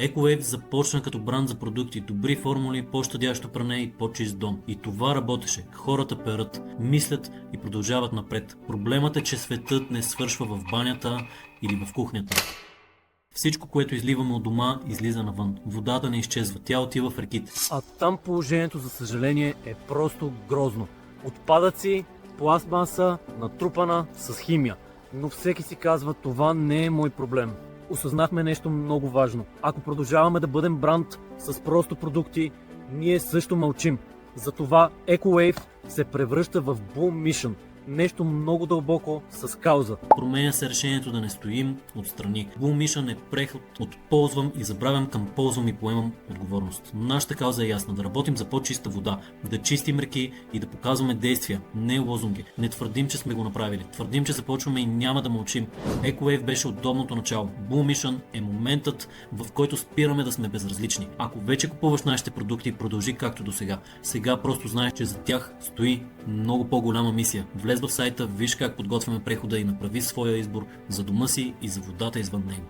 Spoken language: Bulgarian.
EcoWave започна като бранд за продукти, добри формули, по-щадящо пране и по-чист дом. И това работеше. Хората перат, мислят и продължават напред. Проблемът е, че светът не свършва в банята или в кухнята. Всичко, което изливаме от дома, излиза навън. Водата не изчезва, тя отива в реките. А там положението, за съжаление, е просто грозно. Отпадъци, пластмаса, натрупана с химия. Но всеки си казва, това не е мой проблем. Осъзнахме нещо много важно. Ако продължаваме да бъдем бранд с просто продукти, ние също мълчим. Затова EcoWave се превръща в Boom Mission. Нещо много дълбоко с кауза. Променя се решението да не стоим отстрани. Boom Mission е преход от ползвам и забравям към ползвам и поемам отговорност. Нашата кауза е ясна: да работим за по-чиста вода, да чистим реки и да показваме действия, не лозунги. Не твърдим, че сме го направили. Твърдим, че започваме и няма да мълчим. EcoWave беше удобното начало. Boom Mission е моментът, в който спираме да сме безразлични. Ако вече купуваш нашите продукти, продължи както до сега. Сега просто знаеш, че за тях стои много по-голяма мисия. Влез в сайта, виж как подготвяме прехода и направи своя избор за дома си и за водата извън него.